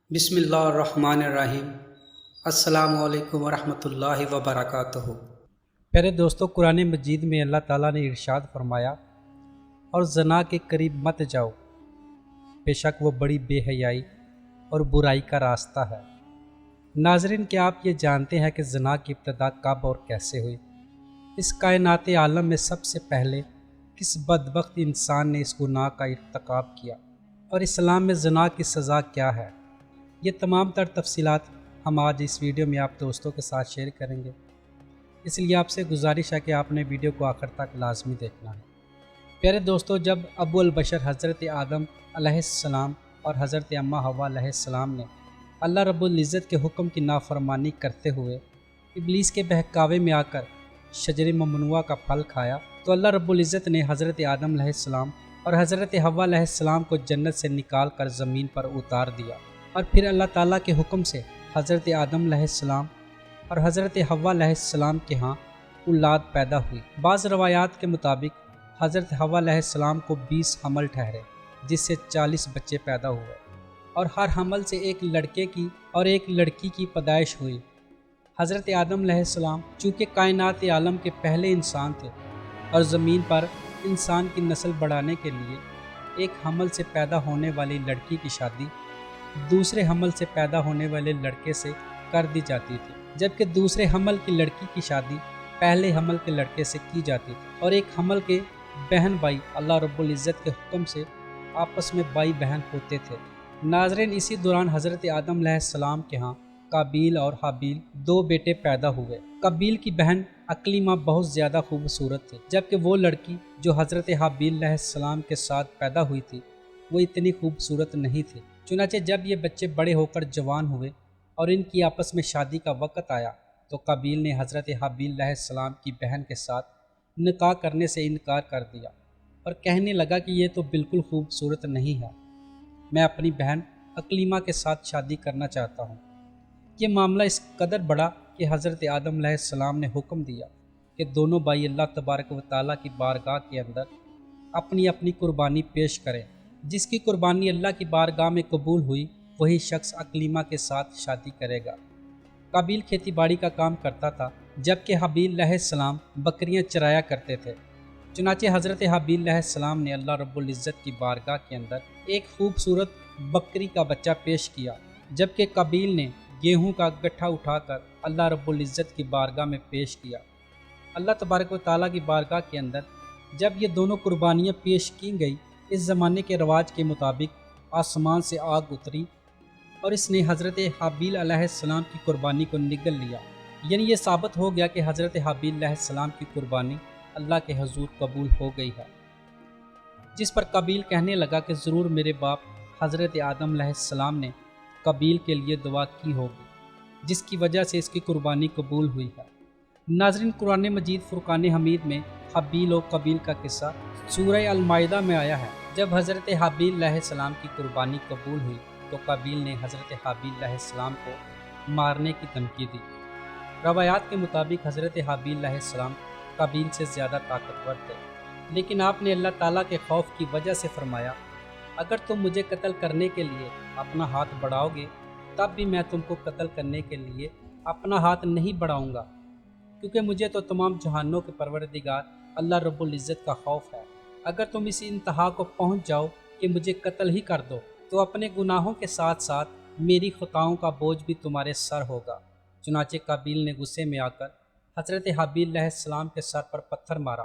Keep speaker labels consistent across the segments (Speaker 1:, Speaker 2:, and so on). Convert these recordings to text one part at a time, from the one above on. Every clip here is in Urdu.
Speaker 1: بسم اللہ الرحمن الرحیم۔ السلام علیکم ورحمۃ اللہ وبرکاتہ۔
Speaker 2: پیارے دوستو، قرآن مجید میں اللہ تعالیٰ نے ارشاد فرمایا، اور زنا کے قریب مت جاؤ، بے شک وہ بڑی بے حیائی اور برائی کا راستہ ہے۔ ناظرین، کیا آپ یہ جانتے ہیں کہ زنا کی ابتدا کب اور کیسے ہوئی؟ اس کائنات عالم میں سب سے پہلے کس بدبخت انسان نے اس گناہ کا ارتکاب کیا، اور اسلام میں زنا کی سزا کیا ہے؟ یہ تمام تر تفصیلات ہم آج اس ویڈیو میں آپ دوستوں کے ساتھ شیئر کریں گے، اس لیے آپ سے گزارش ہے کہ آپ نے ویڈیو کو آخر تک لازمی دیکھنا ہے۔ پیارے دوستو، جب ابو البشر حضرت آدم علیہ السلام اور حضرت اماں حوا علیہ السلام نے اللہ رب العزت کے حکم کی نافرمانی کرتے ہوئے ابلیس کے بہکاوے میں آ کر شجر ممنوعہ کا پھل کھایا، تو اللہ رب العزت نے حضرت آدم علیہ السلام اور حضرت حوا علیہ السلام کو جنت سے نکال کر زمین پر اتار دیا، اور پھر اللہ تعالیٰ کے حکم سے حضرت آدم علیہ السلام اور حضرت حوا علیہ السلام کے ہاں اولاد پیدا ہوئی۔ بعض روایات کے مطابق حضرت حوا علیہ السلام کو 20 حمل ٹھہرے، جس سے 40 بچے پیدا ہوئے، اور ہر حمل سے ایک لڑکے کی اور ایک لڑکی کی پیدائش ہوئی۔ حضرت آدم علیہ السلام چونکہ کائنات عالم کے پہلے انسان تھے، اور زمین پر انسان کی نسل بڑھانے کے لیے ایک حمل سے پیدا ہونے والی لڑکی کی شادی دوسرے حمل سے پیدا ہونے والے لڑکے سے کر دی جاتی تھی، جبکہ دوسرے حمل کی لڑکی کی شادی پہلے حمل کے لڑکے سے کی جاتی تھی، اور ایک حمل کے بہن بھائی اللہ رب العزت کے حکم سے آپس میں بھائی بہن ہوتے تھے۔ ناظرین، اسی دوران حضرت آدم علیہ السلام کے ہاں قابیل اور حابیل 2 بیٹے پیدا ہوئے۔ قابیل کی بہن اکلیمہ بہت زیادہ خوبصورت تھی، جبکہ وہ لڑکی جو حضرت حابیل علیہ السلام کے ساتھ پیدا ہوئی تھی وہ اتنی خوبصورت نہیں تھی۔ چنانچہ جب یہ بچے بڑے ہو کر جوان ہوئے اور ان کی آپس میں شادی کا وقت آیا، تو قابیل نے حضرت حابیل علیہ السلام کی بہن کے ساتھ نکاح کرنے سے انکار کر دیا، اور کہنے لگا کہ یہ تو بالکل خوبصورت نہیں ہے، میں اپنی بہن اکلیمہ کے ساتھ شادی کرنا چاہتا ہوں۔ یہ معاملہ اس قدر بڑا کہ حضرت آدم علیہ السلام نے حکم دیا کہ دونوں بھائی اللہ تبارک و تعالیٰ کی بارگاہ کے اندر اپنی اپنی قربانی پیش کریں۔ جس کی قربانی اللہ کی بارگاہ میں قبول ہوئی، وہی شخص اکلیمہ کے ساتھ شادی کرے گا۔ قابیل کھیتی باڑی کا کام کرتا تھا، جبکہ حابیل علیہ السلام بکریاں چرایا کرتے تھے۔ چنانچہ حضرت حابیل علیہ السلام نے اللہ رب العزت کی بارگاہ کے اندر ایک خوبصورت بکری کا بچہ پیش کیا، جبکہ قابیل نے گیہوں کا گٹھا اٹھا کر اللہ رب العزت کی بارگاہ میں پیش کیا۔ اللہ تبارک و تعالیٰ کی بارگاہ کے اندر جب یہ دونوں قربانیاں پیش کی گئی، اس زمانے کے رواج کے مطابق آسمان سے آگ اتری اور اس نے حضرت حابیل علیہ السلام کی قربانی کو نگل لیا، یعنی یہ ثابت ہو گیا کہ حضرت حابیل علیہ السلام کی قربانی اللہ کے حضور قبول ہو گئی ہے۔ جس پر قابیل کہنے لگا کہ ضرور میرے باپ حضرت آدم علیہ السلام نے قابیل کے لیے دعا کی ہوگی، جس کی وجہ سے اس کی قربانی قبول ہوئی ہے۔ ناظرین، قرآن مجید فرقان حمید میں حابیل و قابیل کا قصہ سورہ المائدہ میں آیا ہے۔ جب حضرت حابیل علیہ السلام کی قربانی قبول ہوئی، تو قابیل نے حضرت حابیل علیہ السلام کو مارنے کی دھمکی دی۔ روایات کے مطابق حضرت حابیل علیہ السلام قابیل سے زیادہ طاقتور تھے، لیکن آپ نے اللہ تعالیٰ کے خوف کی وجہ سے فرمایا، اگر تم مجھے قتل کرنے کے لیے اپنا ہاتھ بڑھاؤ گے، تب بھی میں تم کو قتل کرنے کے لیے اپنا ہاتھ نہیں بڑھاؤں گا، کیونکہ مجھے تو تمام جہانوں کے پروردگار اللہ رب العزت کا خوف ہے۔ اگر تم اس انتہا کو پہنچ جاؤ کہ مجھے قتل ہی کر دو، تو اپنے گناہوں کے ساتھ ساتھ میری خطاؤں کا بوجھ بھی تمہارے سر ہوگا۔ چنانچہ قابیل نے غصے میں آ کر حضرت حابیل علیہ السلام کے سر پر پتھر مارا،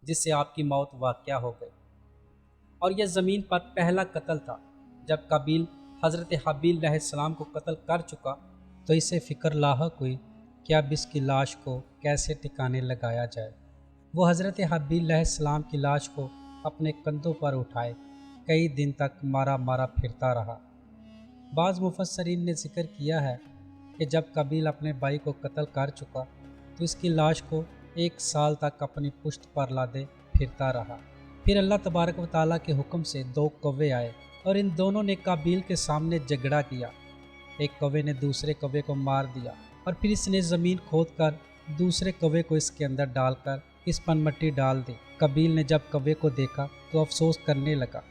Speaker 2: جس سے آپ کی موت واقع ہو گئی، اور یہ زمین پر پہلا قتل تھا۔ جب قابیل حضرت حابیل علیہ السلام کو قتل کر چکا، تو اسے فکر لاحق ہوئی کہ اب اس کی لاش کو کیسے ٹھکانے لگایا جائے۔ وہ حضرت حابیل علیہ السلام کی لاش کو اپنے کندھوں پر اٹھائے کئی دن تک مارا مارا پھرتا رہا۔ بعض مفسرین نے ذکر کیا ہے کہ جب قابیل اپنے بھائی کو قتل کر چکا، تو اس کی لاش کو 1 سال تک اپنی پشت پر لادے پھرتا رہا۔ پھر اللہ تبارک و تعالیٰ کے حکم سے 2 کوے آئے، اور ان دونوں نے قابیل کے سامنے جھگڑا کیا۔ ایک کوے نے دوسرے کوے کو مار دیا، اور پھر اس نے زمین کھود کر دوسرے کوے کو اس کے اندر ڈال کر اس پر مٹی ڈال دی۔ قابیل نے جب کوے کو دیکھا تو افسوس کرنے لگا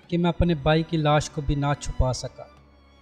Speaker 2: کہ میں اپنے بھائی کی لاش کو بھی نہ چھپا سکا۔